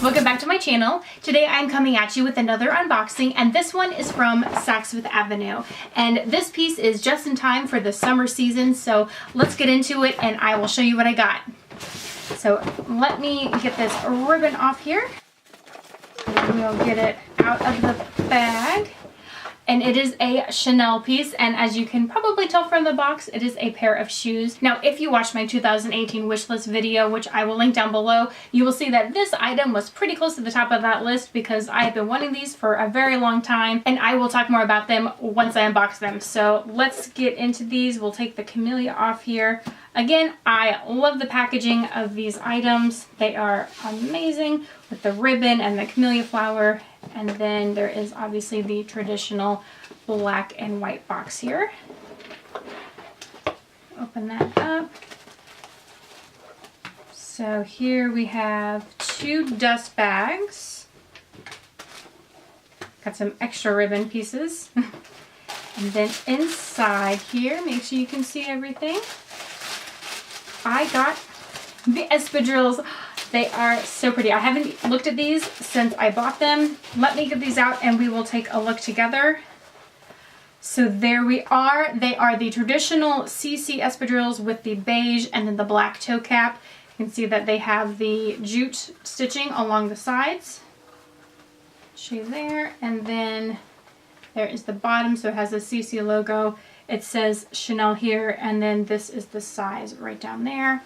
Welcome back to my channel. Today I'm coming at you with another unboxing, and this one is from Saks Fifth Avenue. And this piece is just in time for the summer season, so let's get into it and I will show you what I got. So let me get this ribbon off here. And we'll get it out of the bag. And it is a Chanel piece, and as you can probably tell from the box, it is a pair of shoes. Now, if you watched my 2018 wish list video, which I will link down below, you will see that this item was pretty close to the top of that list because I have been wanting these for a very long time, and I will talk more about them once I unbox them. So let's get into these. We'll take the camellia off here. Again, I love the packaging of these items. They are amazing with the ribbon and the camellia flower. And then there is obviously the traditional black and white box here. Open that up. So here we have 2 dust bags. Got some extra ribbon pieces. And then inside here, make sure you can see everything. I got the Espadrilles. They are so pretty. I haven't looked at these since I bought them. Let me get these out and we will take a look together. So there we are. They are the traditional CC Espadrilles with the beige and then the black toe cap. You can see that they have the jute stitching along the sides. Show you there. And then there is the bottom, so it has the CC logo. It says Chanel here, and then this is the size right down there.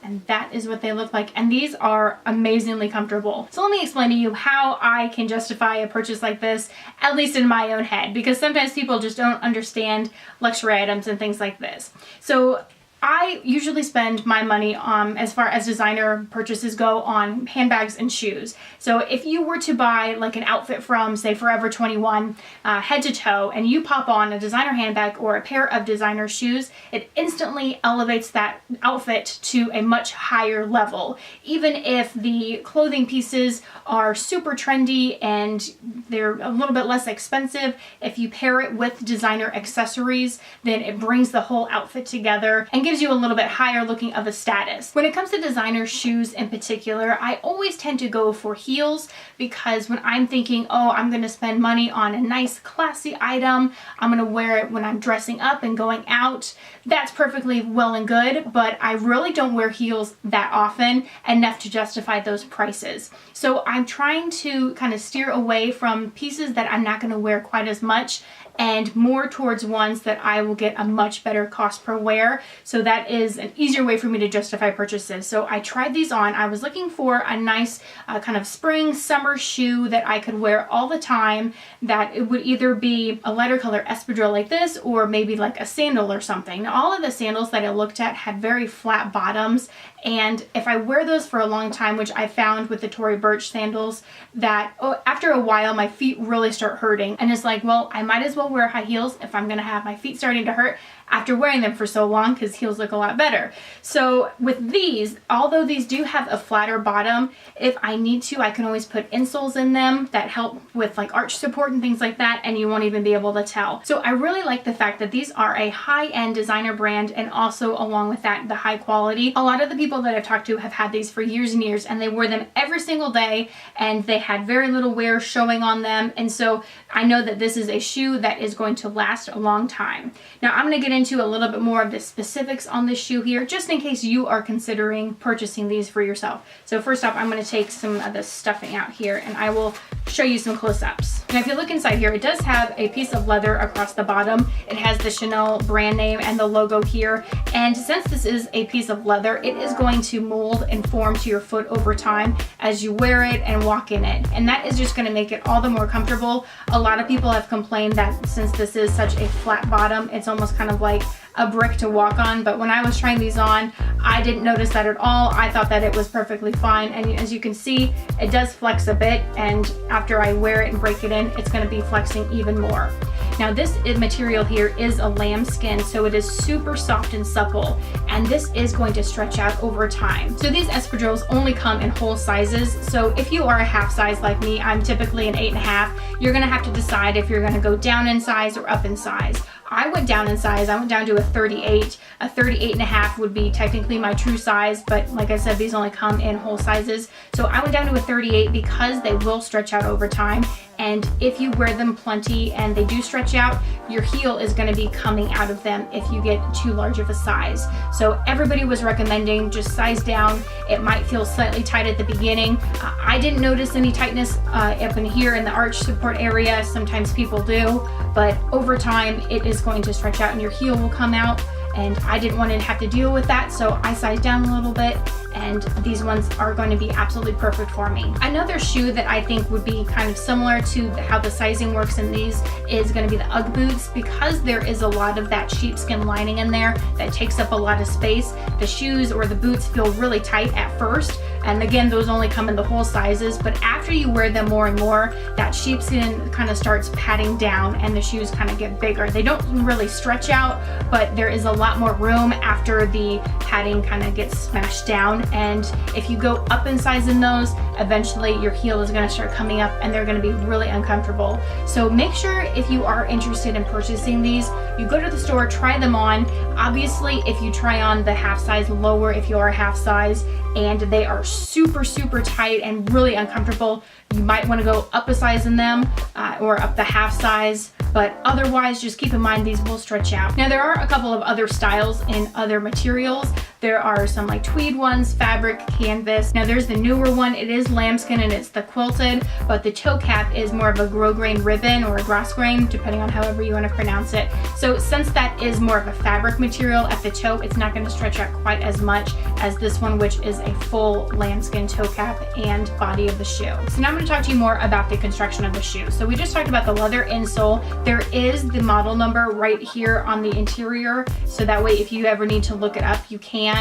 And that is what they look like. And these are amazingly comfortable. So let me explain to you how I can justify a purchase like this, at least in my own head, because sometimes people just don't understand luxury items and things like this. So I usually spend my money as far as designer purchases go on handbags and shoes. So if you were to buy like an outfit from, say, Forever 21, head to toe, and you pop on a designer handbag or a pair of designer shoes, it instantly elevates that outfit to a much higher level. Even if the clothing pieces are super trendy and they're a little bit less expensive, if you pair it with designer accessories, then it brings the whole outfit together and gives you a little bit higher looking of a status. When it comes to designer shoes in particular, I always tend to go for heels because when I'm thinking, oh, I'm going to spend money on a nice classy item, I'm going to wear it when I'm dressing up and going out, that's perfectly well and good, but I really don't wear heels that often enough to justify those prices. So I'm trying to kind of steer away from pieces that I'm not going to wear quite as much and more towards ones that I will get a much better cost per wear. So that is an easier way for me to justify purchases. So I tried these on. I was looking for a nice kind of spring summer shoe that I could wear all the time, that it would either be a lighter color espadrille like this or maybe like a sandal or something. Now, all of the sandals that I looked at had very flat bottoms, and if I wear those for a long time, which I found with the Tory Burch sandals, that after a while my feet really start hurting, and it's like, well, I might as well wear high heels if I'm gonna have my feet starting to hurt after wearing them for so long, because heels look a lot better. So with these, although these do have a flatter bottom, if I need to, I can always put insoles in them that help with like arch support and things like that, and you won't even be able to tell. So I really like the fact that these are a high-end designer brand, and also along with that, the high quality. A lot of the people that I've talked to have had these for years and years, and they wore them every single day, and they had very little wear showing on them, and so I know that this is a shoe that is going to last a long time. Now I'm going to get into a little bit more of the specifics on this shoe here, just in case you are considering purchasing these for yourself. So first off, I'm going to take some of the stuffing out here and I will show you some close-ups. Now if you look inside here, it does have a piece of leather across the bottom. It has the Chanel brand name and the logo here, and since this is a piece of leather, it is going to mold and form to your foot over time as you wear it and walk in it, and that is just going to make it all the more comfortable. A lot of people have complained that since this is such a flat bottom, it's almost kind of like a brick to walk on, but when I was trying these on, I didn't notice that at all. I thought that it was perfectly fine, and as you can see, it does flex a bit, and after I wear it and break it in, it's going to be flexing even more. Now this material here is a lamb skin, so it is super soft and supple, and this is going to stretch out over time. So these espadrilles only come in whole sizes, so if you are a half size like me, I'm typically an 8.5, you're going to have to decide if you're going to go down in size or up in size. I went down in size. I went down to a 38. A 38.5 would be technically my true size, but like I said, these only come in whole sizes. So I went down to a 38 because they will stretch out over time. And if you wear them plenty and they do stretch out, your heel is going to be coming out of them if you get too large of a size. So everybody was recommending just size down. It might feel slightly tight at the beginning. I didn't notice any tightness up in here in the arch support area. Sometimes people do, but over time it is going to stretch out and your heel will come out. And I didn't want to have to deal with that, so I sized down a little bit, and these ones are going to be absolutely perfect for me. Another shoe that I think would be kind of similar to how the sizing works in these is going to be the Ugg boots. Because there is a lot of that sheepskin lining in there that takes up a lot of space, the shoes or the boots feel really tight at first. And again, those only come in the whole sizes, but after you wear them more and more, that sheepskin kind of starts padding down and the shoes kind of get bigger. They don't really stretch out, but there is a lot more room after the padding kind of gets smashed down. And if you go up in size in those, eventually your heel is going to start coming up and they're going to be really uncomfortable. So make sure if you are interested in purchasing these, you go to the store, try them on. Obviously, if you try on the half size lower, if you are half size, and they are super, super tight and really uncomfortable, you might want to go up a size in them or up the half size. But otherwise, just keep in mind these will stretch out. Now there are a couple of other styles in other materials. There are some like tweed ones, fabric, canvas. Now there's the newer one. It is lambskin and it's the quilted, but the toe cap is more of a grosgrain ribbon or a grosgrain, depending on however you want to pronounce it. So since that is more of a fabric material at the toe, it's not going to stretch out quite as much as this one, which is a full lambskin toe cap and body of the shoe. So now I'm going to talk to you more about the construction of the shoe. So we just talked about the leather insole. There is the model number right here on the interior, so that way if you ever need to look it up, you can.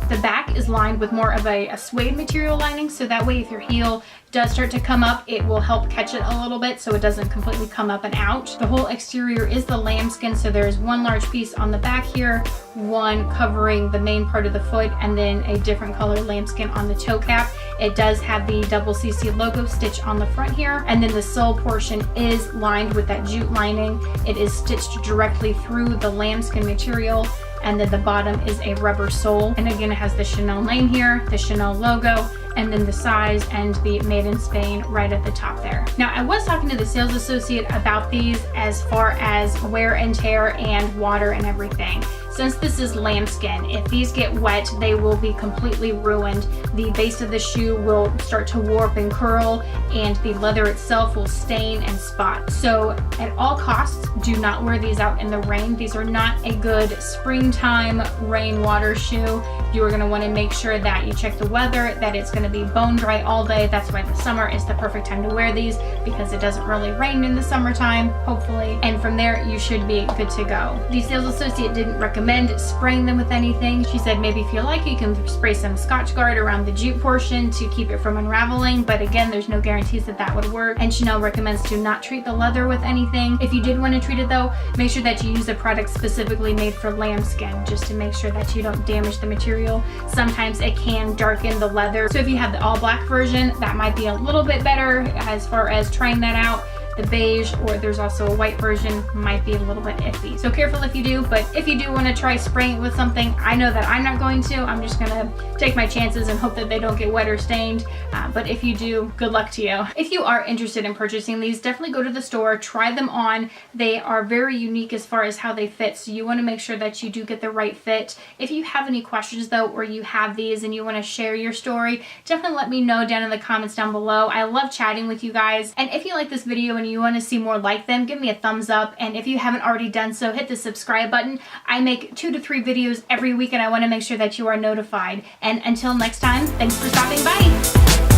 The back is lined with more of a suede material lining, so that way if your heel does start to come up, it will help catch it a little bit so it doesn't completely come up and out. The whole exterior is the lambskin, so there's one large piece on the back here, one covering the main part of the foot, and then a different color lambskin on the toe cap. It does have the double CC logo stitch on the front here, and then the sole portion is lined with that jute lining. It is stitched directly through the lambskin material, and then the bottom is a rubber sole. And again, it has the Chanel name here, the Chanel logo, and then the size and the made in Spain right at the top there. Now, I was talking to the sales associate about these as far as wear and tear and water and everything. Since this is lambskin, if these get wet, they will be completely ruined. The base of the shoe will start to warp and curl, and the leather itself will stain and spot. So at all costs, do not wear these out in the rain. These are not a good springtime rainwater shoe. You are going to want to make sure that you check the weather, that it's going to be bone dry all day. That's why the summer is the perfect time to wear these, because it doesn't really rain in the summertime, hopefully. And from there, you should be good to go. The sales associate didn't recommend spraying them with anything. She said maybe if you like, you can spray some Scotch Guard around the jute portion to keep it from unraveling, but again, there's no guarantees that that would work. And Chanel recommends to not treat the leather with anything. If you did want to treat it though, make sure that you use a product specifically made for lambskin, just to make sure that you don't damage the material. Sometimes it can darken the leather. So if you have the all black version, that might be a little bit better as far as trying that out. The beige, or there's also a white version, might be a little bit iffy. So careful if you do, but if you do want to try spraying it with something, I know that I'm not going to. I'm just going to take my chances and hope that they don't get wet or stained. But if you do, good luck to you. If you are interested in purchasing these, definitely go to the store, try them on. They are very unique as far as how they fit, so you want to make sure that you do get the right fit. If you have any questions though, or you have these and you want to share your story, definitely let me know down in the comments down below. I love chatting with you guys. And if you like this video and you want to see more like them, give me a thumbs up. And if you haven't already done so, hit the subscribe button. I make 2 to 3 videos every week, and I want to make sure that you are notified. And until next time, thanks for stopping by.